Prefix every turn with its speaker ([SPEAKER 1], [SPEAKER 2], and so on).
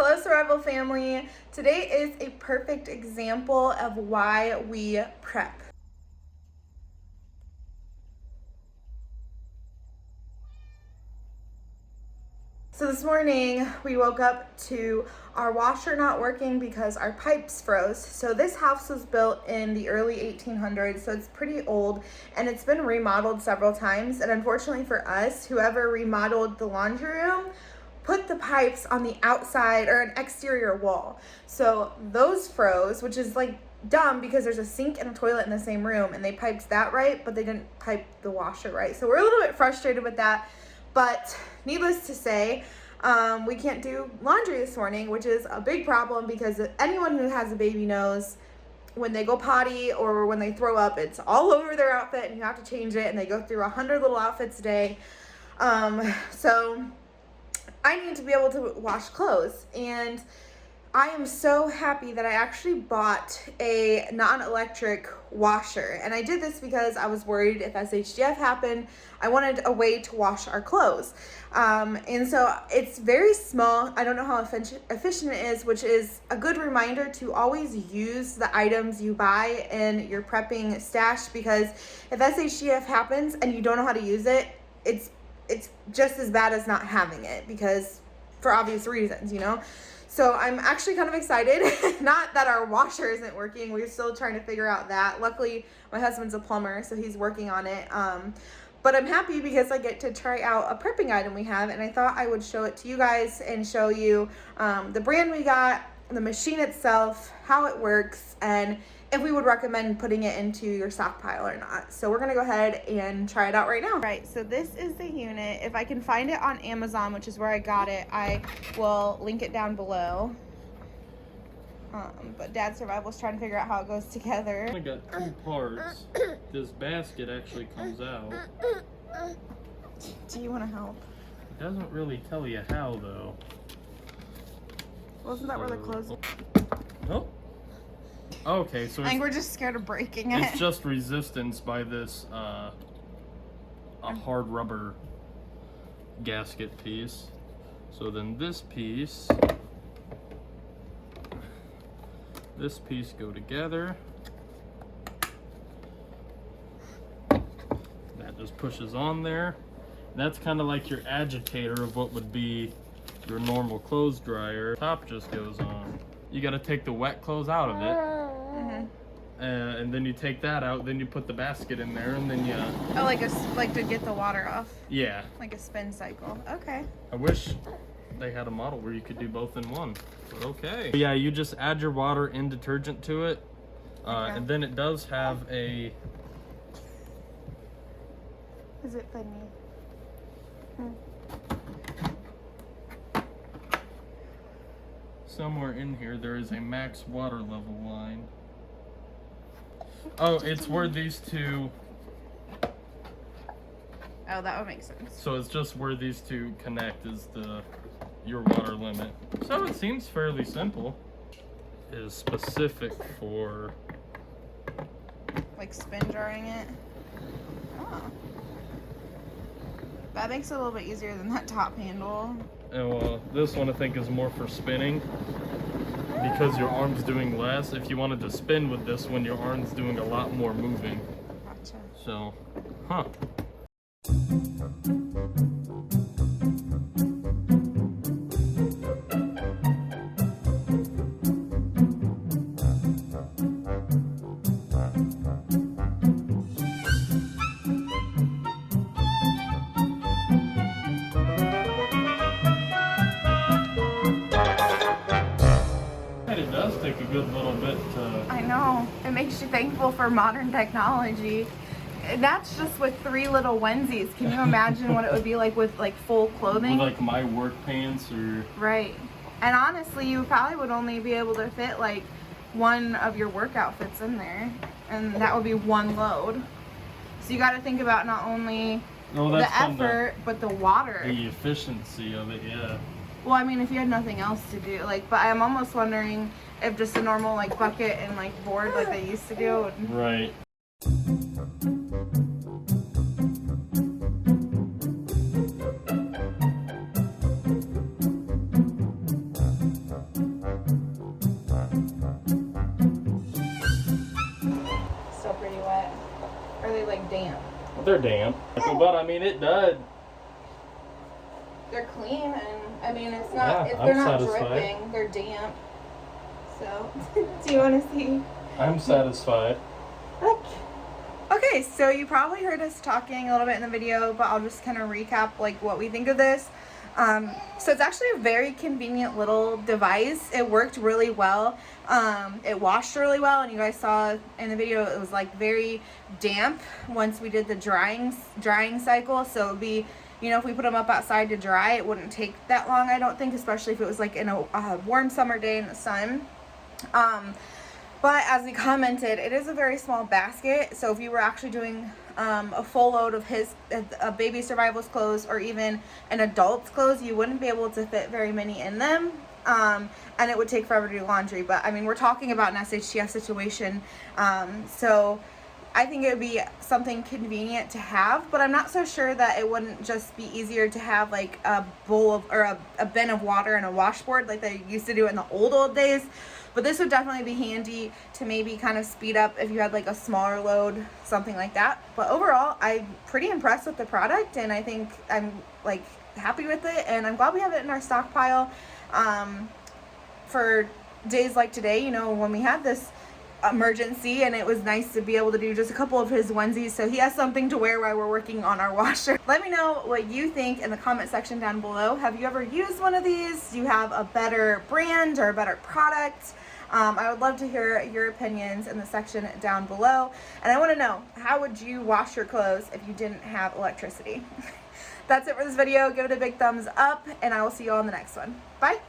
[SPEAKER 1] Hello, Survival family. Today is a perfect example of why we prep. So this morning we woke up to our washer not working because our pipes froze. So this house was built in the early 1800s, so it's pretty old and it's been remodeled several times. And unfortunately for us, whoever remodeled the laundry room put the pipes on the outside or an exterior wall. So those froze, which is like dumb because there's a sink and a toilet in the same room and they piped that right, but they didn't pipe the washer right. So we're a little bit frustrated with that. But needless to say, we can't do laundry this morning, which is a big problem because anyone who has a baby knows when they go potty or when they throw up, it's all over their outfit and you have to change it, and they go through 100 little outfits a day. So I need to be able to wash clothes, and I am so happy that I actually bought a non-electric washer. And I did this because I was worried if SHDF happened, I wanted a way to wash our clothes. And so it's very small. I don't know how efficient it is, which is a good reminder to always use the items you buy in your prepping stash, because if SHDF happens and you don't know how to use it, it's just as bad as not having it, because for obvious reasons, you know? So I'm actually kind of excited. Not that our washer isn't working. We're still trying to figure out that. Luckily, my husband's a plumber, so he's working on it. But I'm happy because I get to try out a prepping item we have, and I thought I would show it to you guys and show you the brand we got, the machine itself, how it works, and if we would recommend putting it into your stockpile or not. So we're gonna go ahead and try it out right now. Right, so this is the unit. If I can find it on Amazon, which is where I got it, I will link it down below. But Dad Survival's trying to figure out how it goes together.
[SPEAKER 2] I got two parts. This basket actually comes out.
[SPEAKER 1] Do you want to help?
[SPEAKER 2] It doesn't really tell you how, though.
[SPEAKER 1] Wasn't that where the clothes?
[SPEAKER 2] Nope. Okay, so
[SPEAKER 1] I think we're just scared of breaking it.
[SPEAKER 2] It's just resistance by this a hard rubber gasket piece. So then this piece go together. That just pushes on there. That's kind of like your agitator of what would be your normal clothes dryer. Top just goes on. You got to take the wet clothes out of it.
[SPEAKER 1] Mm-hmm.
[SPEAKER 2] And then you take that out, then you put the basket in there, and then you...
[SPEAKER 1] Oh, like to get the water off?
[SPEAKER 2] Yeah.
[SPEAKER 1] Like a spin cycle. Okay.
[SPEAKER 2] I wish they had a model where you could do both in one, but okay. Yeah, you just add your water and detergent to it,
[SPEAKER 1] Okay.
[SPEAKER 2] and then it does have a...
[SPEAKER 1] Is it funny?
[SPEAKER 2] Somewhere in here, there is a max water level line. Oh, it's where these two...
[SPEAKER 1] Oh, that would make sense.
[SPEAKER 2] So it's just where these two connect is your water limit. So it seems fairly simple. It is specific for...
[SPEAKER 1] Like spin jarring it? Oh. That makes it a little bit easier than that top handle.
[SPEAKER 2] And this one I think is more for spinning, because your arm's doing less. If you wanted to spin with this one, your arm's doing a lot more moving.
[SPEAKER 1] Gotcha.
[SPEAKER 2] So, huh. It does take a good little bit to...
[SPEAKER 1] I know. It makes you thankful for modern technology. And that's just with 3 little onesies. Can you imagine what it would be like with like full clothing?
[SPEAKER 2] With like my work pants or...
[SPEAKER 1] Right. And honestly, you probably would only be able to fit like one of your work outfits in there. And that would be one load. So you got to think about not only the effort, but the water.
[SPEAKER 2] The efficiency of it, yeah.
[SPEAKER 1] Well, I mean, if you had nothing else to do, like, but I'm almost wondering if just a normal, like, bucket and, like, board like they used to do would...
[SPEAKER 2] Right. they're damp. But I mean, it does.
[SPEAKER 1] They're clean, and I mean, it's not.
[SPEAKER 2] Yeah,
[SPEAKER 1] They're
[SPEAKER 2] I'm
[SPEAKER 1] not
[SPEAKER 2] satisfied.
[SPEAKER 1] dripping. They're damp. So, do you want to see?
[SPEAKER 2] I'm satisfied.
[SPEAKER 1] Okay, so you probably heard us talking a little bit in the video, but I'll just kind of recap like what we think of this. So it's actually a very convenient little device. It worked really well. It washed really well, and you guys saw in the video it was like very damp once we did the drying cycle. So it would be, you know, if we put them up outside to dry, it wouldn't take that long, I don't think, especially if it was like in a warm summer day in the sun. But as we commented, it is a very small basket. So if you were actually doing a full load of a baby survival's clothes or even an adult's clothes, you wouldn't be able to fit very many in them. And it would take forever to do laundry. But I mean, we're talking about an SHTF situation. So I think it would be something convenient to have, but I'm not so sure that it wouldn't just be easier to have like a bowl of, or a bin of water and a washboard like they used to do in the old days. But this would definitely be handy to maybe kind of speed up if you had like a smaller load, something like that. But overall, I'm pretty impressed with the product, and I think I'm like happy with it, and I'm glad we have it in our stockpile for days like today, you know, when we had this emergency, and it was nice to be able to do just a couple of his onesies so he has something to wear while we're working on our washer. Let me know what you think in the comment section down below. Have you ever used one of these? Do you have a better brand or a better product? I would love to hear your opinions in the section down below, and I want to know, how would you wash your clothes if you didn't have electricity? That's it for this video. Give it a big thumbs up, and I will see you all in the next one. Bye.